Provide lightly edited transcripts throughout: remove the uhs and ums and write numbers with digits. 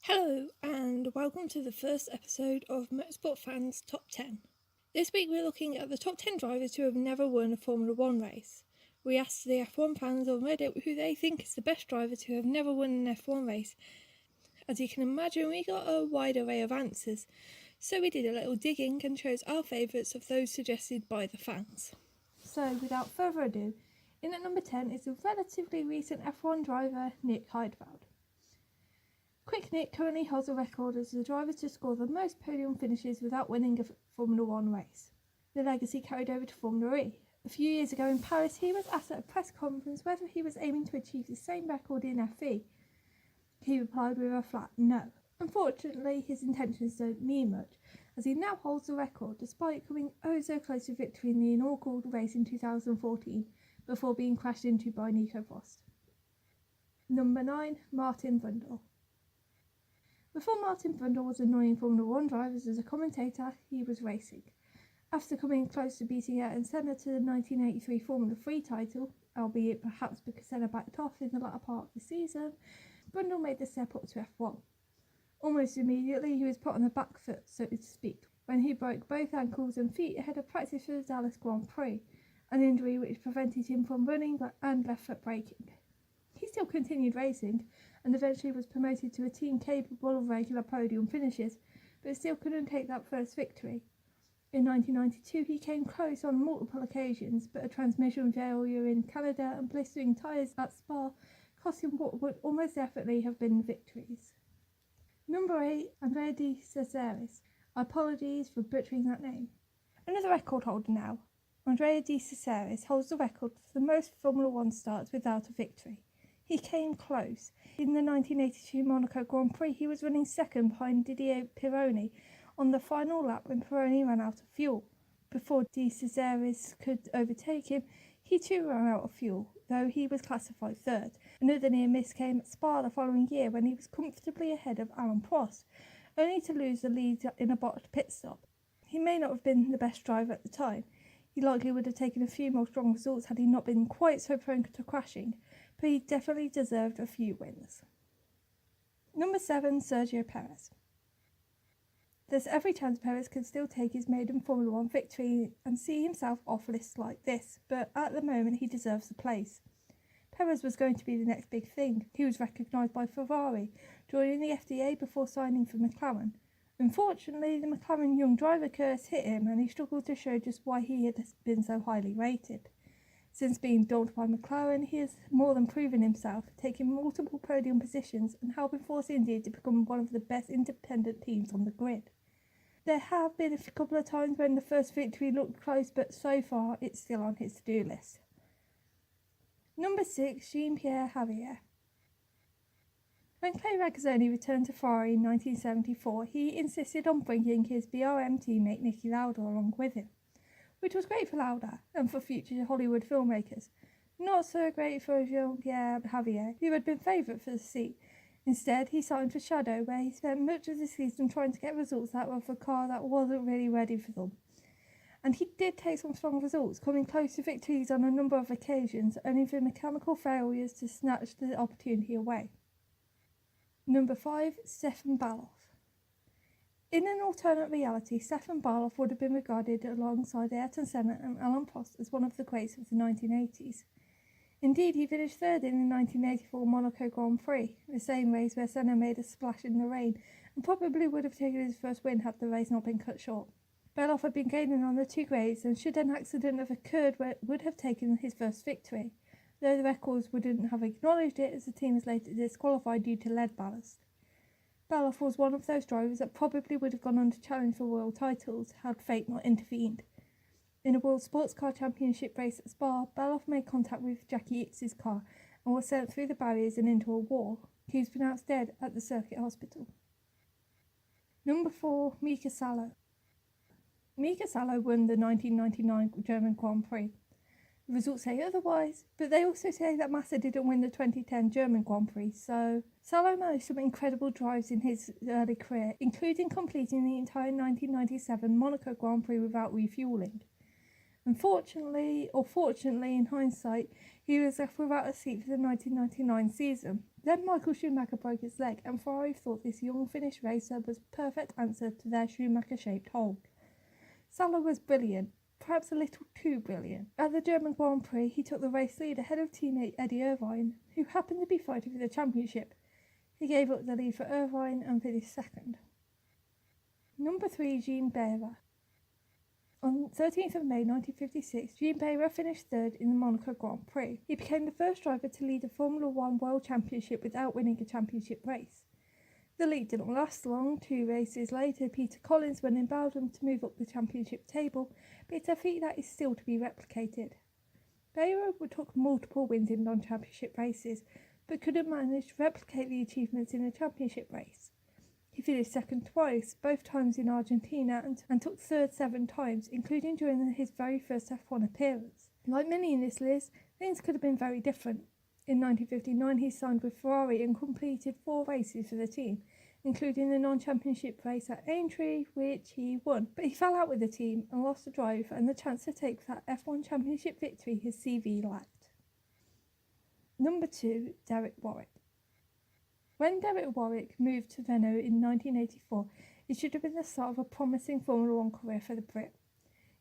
Hello and welcome to the first episode of Motorsport Fans Top 10. This week we're looking at the top 10 drivers who have never won a Formula 1 race. We asked the F1 fans on Reddit who they think is the best driver to have never won an F1 race. As you can imagine, we got a wide array of answers, so we did a little digging and chose our favourites of those suggested by the fans. So without further ado, in at number 10 is a relatively recent F1 driver, Nick Heidfeld. Quick Nick currently holds a record as the driver to score the most podium finishes without winning a Formula 1 race. The legacy carried over to Formula E. A few years ago in Paris, he was asked at a press conference whether he was aiming to achieve the same record in FE. He replied with a flat no. Unfortunately, his intentions don't mean much, as he now holds the record despite coming oh so close to victory in the inaugural race in 2014 before being crashed into by Nico Frost. Number 9. Martin Brundle. Before Martin Brundle was annoying Formula 1 drivers as a commentator, he was racing. After coming close to beating Ayrton Senna to the 1983 Formula 3 title, albeit perhaps because Senna backed off in the latter part of the season, Brundle made the step up to F1. Almost immediately he was put on the back foot, so to speak, when he broke both ankles and feet ahead of practice for the Dallas Grand Prix, an injury which prevented him from running and left foot braking. He still continued racing and eventually was promoted to a team capable of regular podium finishes, but still couldn't take that first victory. In 1992 he came close on multiple occasions, but a transmission failure in Canada and blistering tyres at Spa cost him what would almost definitely have been victories. Number 8. Andrea de Cesaris. Apologies for butchering that name. Another record holder now. Andrea de Cesaris holds the record for the most Formula 1 starts without a victory. He came close. In the 1982 Monaco Grand Prix, he was running second behind Didier Pironi on the final lap when Pironi ran out of fuel. Before De Cesaris could overtake him, he too ran out of fuel, though he was classified third. Another near miss came at Spa the following year when he was comfortably ahead of Alain Prost, only to lose the lead in a botched pit stop. He may not have been the best driver at the time. He likely would have taken a few more strong results had he not been quite so prone to crashing, but he definitely deserved a few wins. Number 7. Sergio Perez. There's every chance Perez could still take his maiden Formula 1 victory and see himself off lists like this, but at the moment he deserves the place. Perez was going to be the next big thing. He was recognised by Ferrari, joining the FDA before signing for McLaren. Unfortunately, the McLaren young driver curse hit him and he struggled to show just why he had been so highly rated. Since being dumped by McLaren, he has more than proven himself, taking multiple podium positions and helping Force India to become one of the best independent teams on the grid. There have been a couple of times when the first victory looked close, but so far it's still on his to-do list. Number 6. Jean-Pierre Javier. When Clay Regazzoni returned to Ferrari in 1974, he insisted on bringing his BRM teammate Niki Lauda along with him, which was great for Lauda and for future Hollywood filmmakers. Not so great for Jean-Pierre Javier, who had been favourite for the seat. Instead, he signed for Shadow, where he spent much of the season trying to get results out of a car that wasn't really ready for them. And he did take some strong results, coming close to victories on a number of occasions, only for mechanical failures to snatch the opportunity away. Number 5. Stefan Baloff. In an alternate reality, Stefan Baloff would have been regarded alongside Ayrton Senna and Alain Prost as one of the greats of the 1980s. Indeed, he finished third in the 1984 Monaco Grand Prix, the same race where Senna made a splash in the rain and probably would have taken his first win had the race not been cut short. Baloff had been gaining on the two grades and should an accident have occurred would have taken his first victory, though the records wouldn't have acknowledged it as the team was later disqualified due to lead ballast. Baloff was one of those drivers that probably would have gone on to challenge for world titles had fate not intervened. In a World Sports Car Championship race at Spa, Baloff made contact with Jackie Ickx's car and was sent through the barriers and into a wall. He was pronounced dead at the circuit hospital. Number 4. Mika Salo. Mika Salo won the 1999 German Grand Prix. The results say otherwise, but they also say that Massa didn't win the 2010 German Grand Prix, so Salo managed some incredible drives in his early career, including completing the entire 1997 Monaco Grand Prix without refuelling. Unfortunately, or fortunately in hindsight, he was left without a seat for the 1999 season, Then Michael Schumacher broke his leg, and Ferrari thought this young Finnish racer was the perfect answer to their Schumacher-shaped hole. Salah was brilliant, perhaps a little too brilliant. At the German Grand Prix, he took the race lead ahead of teammate Eddie Irvine, who happened to be fighting for the championship. He gave up the lead for Irvine and finished second. Number 3, Jean Behra. On 13th of May 1956, Jean Behra finished third in the Monaco Grand Prix. He became the first driver to lead a Formula One World Championship without winning a championship race. The lead didn't last long. 2 races later, Peter Collins won in Belgium to move up the championship table, but it's a feat that is still to be replicated. Behra took multiple wins in non-championship races, but couldn't manage to replicate the achievements in a championship race. He finished second twice, both times in Argentina, and took third 7 times, including during his very first F1 appearance. Like many in this list, things could have been very different. In 1959, he signed with Ferrari and completed 4 races for the team, including the non-championship race at Aintree, which he won. But he fell out with the team and lost the drive and the chance to take that F1 championship victory his CV lacked. Number 2, Derek Warwick. When Derek Warwick moved to Renault in 1984, it should have been the start of a promising Formula One career for the Brit.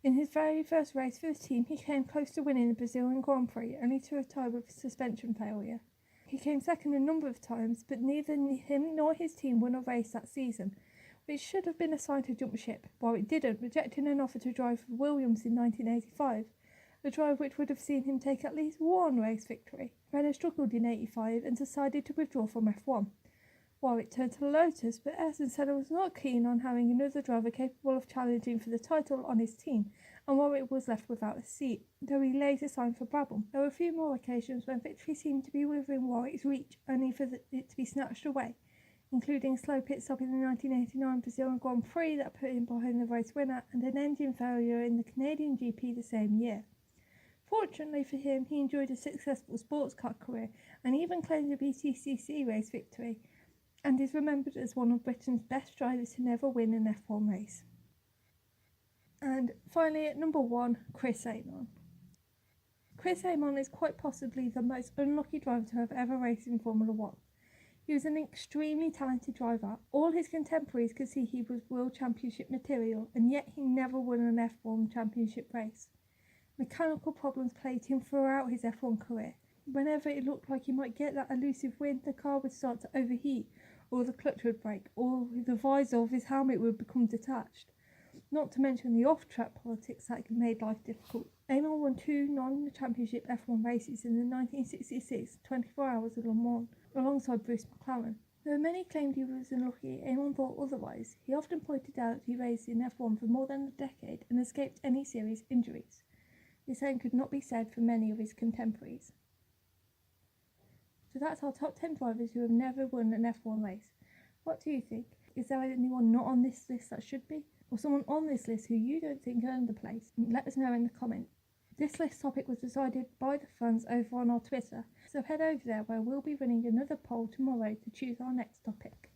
In his very first race for the team, he came close to winning the Brazilian Grand Prix, only to retire with suspension failure. He came second a number of times, but neither him nor his team won a race that season, which should have been a sign to jump ship. Warwick didn't, rejecting an offer to drive for Williams in 1985, a drive which would have seen him take at least 1 race victory. Renault struggled in 85 and decided to withdraw from F1. Warwick turned to Lotus, but Ayrton Senna was not keen on having another driver capable of challenging for the title on his team, and Warwick was left without a seat, though he later signed for Brabham. There were a few more occasions when victory seemed to be within Warwick's reach, only for it to be snatched away, including a slow pit stop in the 1989 Brazilian Grand Prix that put him behind the race winner, and an engine failure in the Canadian GP the same year. Fortunately for him, he enjoyed a successful sports car career and even claimed a BTCC race victory, and is remembered as one of Britain's best drivers to never win an F1 race. And finally, at number 1, Chris Amon. Chris Amon is quite possibly the most unlucky driver to have ever raced in Formula One. He was an extremely talented driver. All his contemporaries could see he was World Championship material, and yet he never won an F1 Championship race. Mechanical problems plagued him throughout his F1 career. Whenever it looked like he might get that elusive win, the car would start to overheat, or the clutch would break, or the visor of his helmet would become detached. Not to mention the off-track politics that made life difficult. Amon won 2 non-championship F1 races in the 1966 24 Hours of Le Mans, alongside Bruce McLaren. Though many claimed he was unlucky, Amon thought otherwise. He often pointed out he raced in F1 for more than a decade and escaped any serious injuries. The same could not be said for many of his contemporaries. So that's our top 10 drivers who have never won an F1 race. What do you think? Is there anyone not on this list that should be? Or someone on this list who you don't think earned the place? Let us know in the comment. This list topic was decided by the fans over on our Twitter, so head over there where we'll be running another poll tomorrow to choose our next topic.